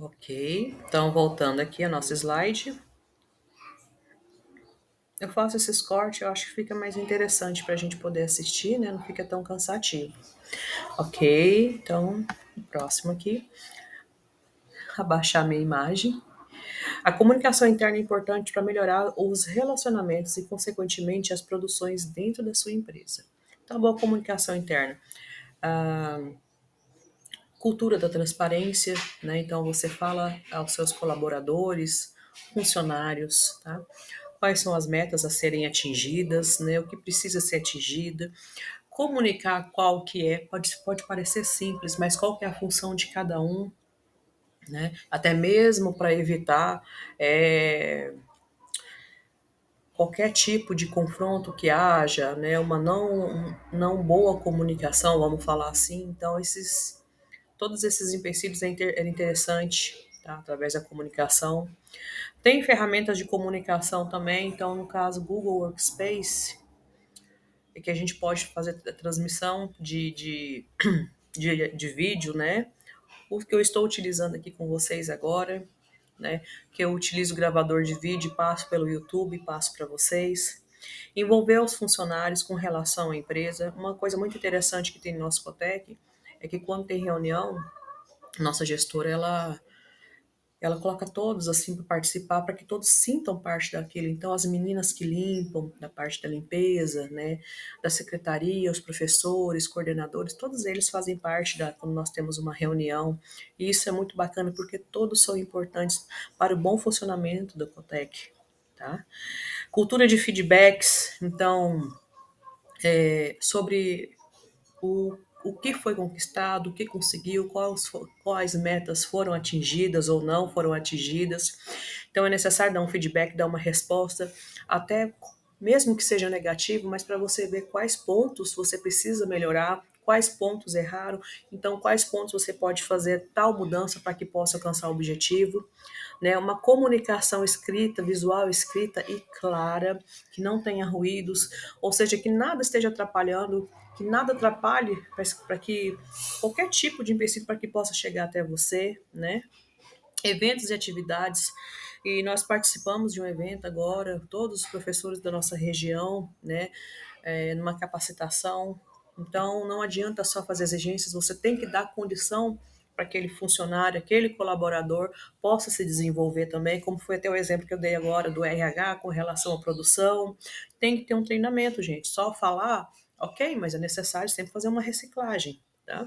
Ok, então voltando aqui a nossa slide. Eu faço esses cortes, eu acho que fica mais interessante para a gente poder assistir, né? Não fica tão cansativo. Ok, então, próximo aqui. Abaixar minha imagem. A comunicação interna é importante para melhorar os relacionamentos e, consequentemente, as produções dentro da sua empresa. Então, boa comunicação interna. A cultura da transparência, né? Então, você fala aos seus colaboradores, funcionários, tá? Quais são as metas a serem atingidas, né? O que precisa ser atingido, comunicar qual que é, pode parecer simples, mas qual que é a função de cada um, né? Até mesmo para evitar qualquer tipo de confronto que haja, né? Uma não boa comunicação, vamos falar assim. Então, todos esses empecilhos é interessante, tá? Através da comunicação. Tem ferramentas de comunicação também, então, no caso, Google Workspace, é que a gente pode fazer a transmissão de vídeo, né? O que eu estou utilizando aqui com vocês agora, né? Que eu utilizo o gravador de vídeo, passo pelo YouTube, passo para vocês. Envolver os funcionários com relação à empresa. Uma coisa muito interessante que tem no nosso Cotec é que quando tem reunião, nossa gestora ela coloca todos assim para participar, para que todos sintam parte daquilo. Então, as meninas que limpam, da parte da limpeza, né, da secretaria, os professores, coordenadores, todos eles fazem parte quando nós temos uma reunião. E isso é muito bacana porque todos são importantes para o bom funcionamento da Cotec, tá? Cultura de feedbacks, então, sobre o que foi conquistado, o que conseguiu, quais metas foram atingidas ou não foram atingidas. Então é necessário dar um feedback, dar uma resposta, até mesmo que seja negativo, mas para você ver quais pontos você precisa melhorar, quais pontos erraram, então quais pontos você pode fazer tal mudança para que possa alcançar o objetivo, né? Uma comunicação escrita, visual escrita e clara, que não tenha ruídos, ou seja, que nada esteja atrapalhando, que nada atrapalhe para que qualquer tipo de empecilho para que possa chegar até você, né? Eventos e atividades. E nós participamos de um evento agora, todos os professores da nossa região, né, numa capacitação. Então, não adianta só fazer exigências, você tem que dar condição para aquele funcionário, aquele colaborador possa se desenvolver também, como foi até o exemplo que eu dei agora do RH com relação à produção. Tem que ter um treinamento, gente. Só falar, ok, mas é necessário sempre fazer uma reciclagem, tá?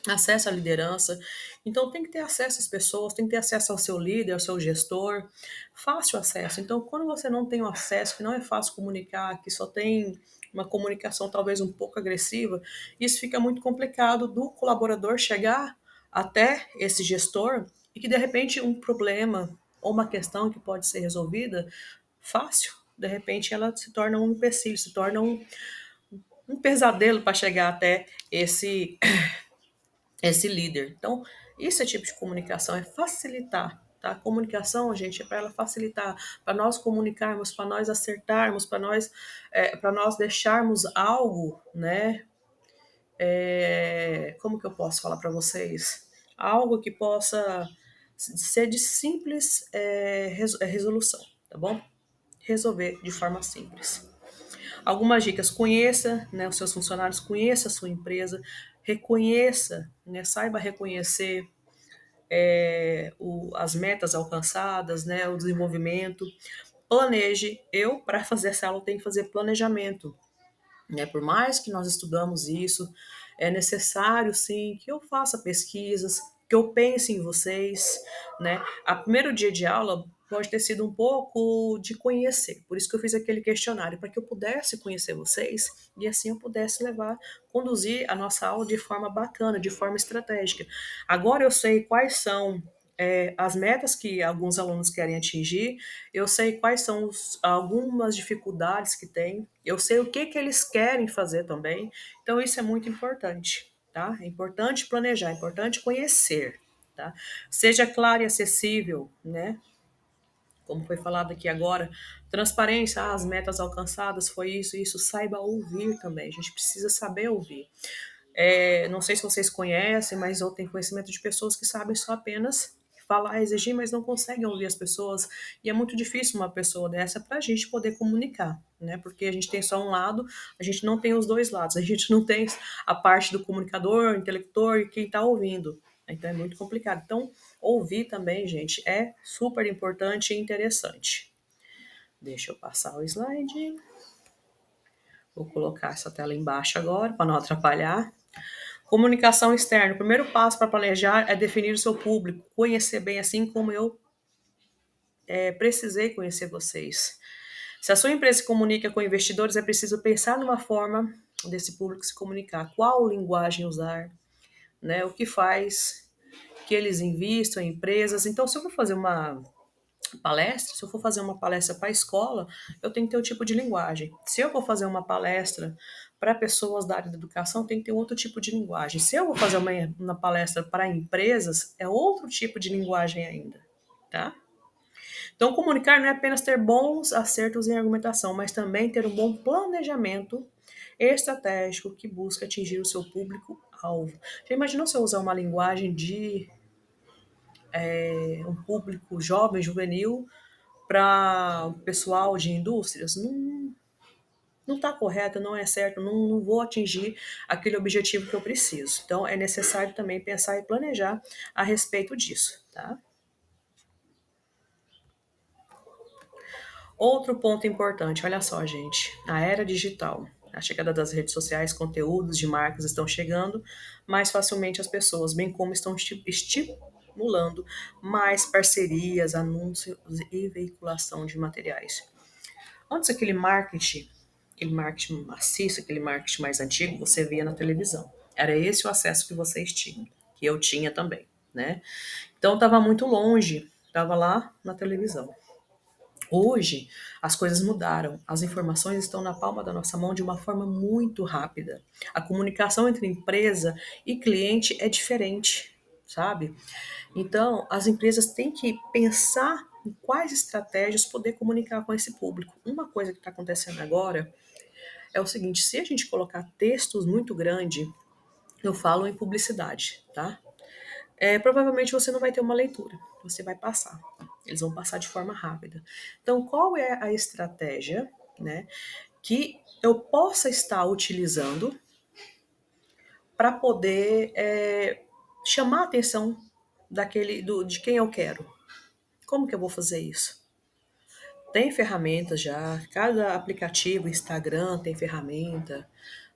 Acesso à liderança. Então tem que ter acesso às pessoas, tem que ter acesso ao seu líder, ao seu gestor, fácil acesso. Então, quando você não tem o acesso, que não é fácil comunicar, que só tem uma comunicação talvez um pouco agressiva, isso fica muito complicado do colaborador chegar até esse gestor e que de repente um problema ou uma questão que pode ser resolvida fácil, de repente ela se torna um empecilho, se torna um pesadelo para chegar até esse líder. Então, esse tipo de comunicação é facilitar, tá? A comunicação, gente, é para ela facilitar, para nós comunicarmos, para nós acertarmos, para nós deixarmos algo, né? Como que eu posso falar para vocês? Algo que possa ser de simples resolução, tá bom? Resolver de forma simples. Algumas dicas: conheça, né, os seus funcionários, conheça a sua empresa, reconheça, né, saiba reconhecer as metas alcançadas, né, o desenvolvimento. Planeje. Eu, para fazer essa aula, tenho que fazer planejamento. Né? Por mais que nós estudamos isso, é necessário sim que eu faça pesquisas, que eu pense em vocês, né? A primeiro dia de aula pode ter sido um pouco de conhecer, por isso que eu fiz aquele questionário, para que eu pudesse conhecer vocês e assim eu pudesse conduzir a nossa aula de forma bacana, de forma estratégica. Agora eu sei quais são as metas que alguns alunos querem atingir, eu sei quais são algumas dificuldades que tem, eu sei o que eles querem fazer também, então isso é muito importante, tá? É importante planejar, é importante conhecer, tá? Seja claro e acessível, né? Como foi falado aqui agora, transparência, as metas alcançadas, foi isso, saiba ouvir também, a gente precisa saber ouvir. Não sei se vocês conhecem, mas eu tenho conhecimento de pessoas que sabem só apenas falar, exigir, mas não conseguem ouvir as pessoas. E é muito difícil uma pessoa dessa para a gente poder comunicar, né? Porque a gente tem só um lado, a gente não tem os dois lados, a gente não tem a parte do comunicador, intelector e quem está ouvindo. Então é muito complicado. Então, ouvir também, gente, é super importante e interessante. Deixa eu passar o slide. Vou colocar essa tela embaixo agora, para não atrapalhar. Comunicação externa. O primeiro passo para planejar é definir o seu público, conhecer bem, assim como eu precisei conhecer vocês. Se a sua empresa se comunica com investidores, é preciso pensar numa forma desse público se comunicar. Qual linguagem usar, né? O que faz que eles invistam em empresas. Então, se eu for fazer uma palestra, se eu for fazer uma palestra para a escola, eu tenho que ter um tipo de linguagem. Se eu vou fazer uma palestra para pessoas da área da educação, tem que ter outro tipo de linguagem. Se eu vou fazer uma palestra para empresas, é outro tipo de linguagem ainda, tá? Então, comunicar não é apenas ter bons acertos em argumentação, mas também ter um bom planejamento estratégico que busca atingir o seu público-alvo. Já imaginou se eu usar uma linguagem de um público jovem, juvenil, para o pessoal de indústrias? Não está correto, não é certo, não vou atingir aquele objetivo que eu preciso. Então, é necessário também pensar e planejar a respeito disso, tá? Outro ponto importante, olha só, gente, a era digital. A chegada das redes sociais, conteúdos de marcas estão chegando mais facilmente às pessoas, bem como estão estimulando mais parcerias, anúncios e veiculação de materiais. Antes aquele marketing maciço, aquele marketing mais antigo, você via na televisão. Era esse o acesso que vocês tinham, que eu tinha também, né? Então estava muito longe, estava lá na televisão. Hoje, as coisas mudaram. As informações estão na palma da nossa mão de uma forma muito rápida. A comunicação entre empresa e cliente é diferente, sabe? Então, as empresas têm que pensar em quais estratégias poder comunicar com esse público. Uma coisa que está acontecendo agora é o seguinte: se a gente colocar textos muito grandes, eu falo em publicidade, tá? Provavelmente você não vai ter uma leitura, você vai passar. Eles vão passar de forma rápida. Então, qual é a estratégia, né, que eu possa estar utilizando para poder chamar a atenção de quem eu quero? Como que eu vou fazer isso? Tem ferramentas já, cada aplicativo, Instagram tem ferramenta,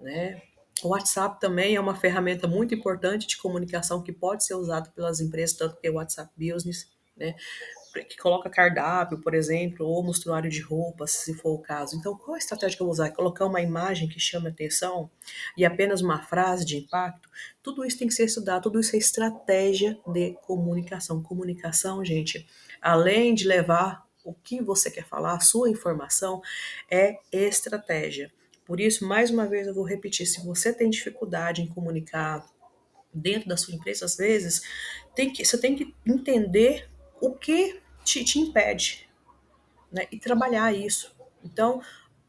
né? O WhatsApp também é uma ferramenta muito importante de comunicação que pode ser usada pelas empresas, tanto que é o WhatsApp Business, né? Que coloca cardápio, por exemplo, ou mostruário de roupas, se for o caso. Então, qual a estratégia que eu vou usar? Colocar uma imagem que chame atenção e apenas uma frase de impacto? Tudo isso tem que ser estudado, tudo isso é estratégia de comunicação. Comunicação, gente, além de levar o que você quer falar, a sua informação, é estratégia. Por isso, mais uma vez, eu vou repetir: se você tem dificuldade em comunicar dentro da sua empresa, às vezes, você tem que entender o que te impede, né? E trabalhar isso. Então,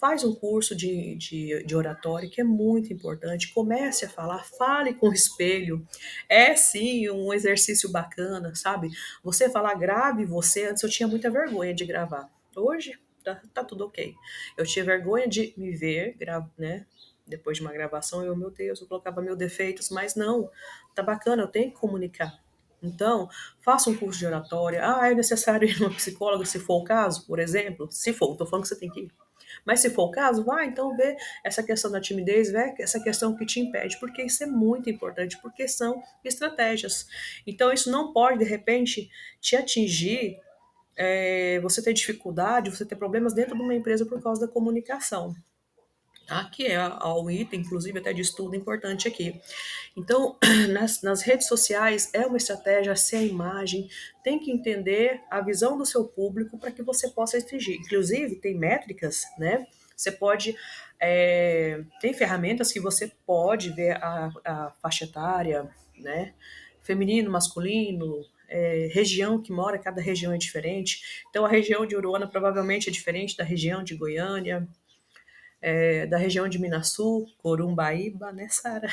faz um curso de oratória, que é muito importante. Comece a falar, fale com o espelho. É sim um exercício bacana, sabe? Você falar, grave você. Antes eu tinha muita vergonha de gravar. Hoje tá tudo ok. Eu tinha vergonha de me ver, né? Depois de uma gravação, meu Deus, eu colocava mil defeitos, mas não, tá bacana, eu tenho que comunicar. Então, faça um curso de oratória. Ah, é necessário ir numa psicóloga se for o caso, por exemplo? Se for, não estou falando que você tem que ir. Mas se for o caso, vá então ver essa questão da timidez, ver essa questão que te impede, porque isso é muito importante, porque são estratégias. Então, isso não pode, de repente, te atingir, você ter dificuldade, você ter problemas dentro de uma empresa por causa da comunicação. Tá? Que é um item, inclusive, até de estudo importante aqui. Então, nas redes sociais, é uma estratégia ser a imagem, tem que entender a visão do seu público para que você possa atingir. Inclusive, tem métricas, né? Você pode. Tem ferramentas que você pode ver a faixa etária, né? Feminino, masculino, região que mora, cada região é diferente. Então, a região de Uruana provavelmente é diferente da região de Goiânia. da região de Minasul, Corumbaíba, né, Sara?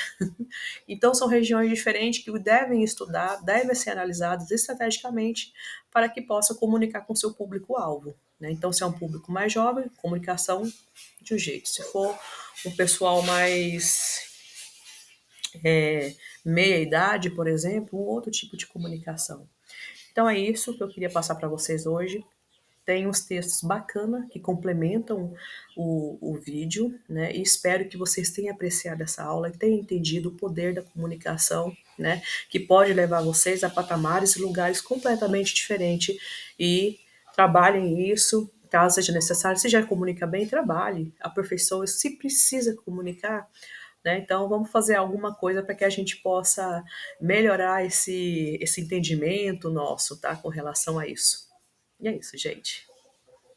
Então, são regiões diferentes que devem estudar, devem ser analisadas estrategicamente para que possa comunicar com seu público-alvo. Né? Então, se é um público mais jovem, comunicação de um jeito. Se for um pessoal mais meia idade, por exemplo, um outro tipo de comunicação. Então, é isso que eu queria passar para vocês hoje. Tem uns textos bacanas que complementam o vídeo, né? E espero que vocês tenham apreciado essa aula e tenham entendido o poder da comunicação, né? Que pode levar vocês a patamares e lugares completamente diferentes. E trabalhem isso, caso seja necessário. Se já comunica bem, trabalhe, aperfeiçoe. Se precisa comunicar, né? Então, vamos fazer alguma coisa para que a gente possa melhorar esse entendimento nosso, tá? Com relação a isso. E é isso, gente.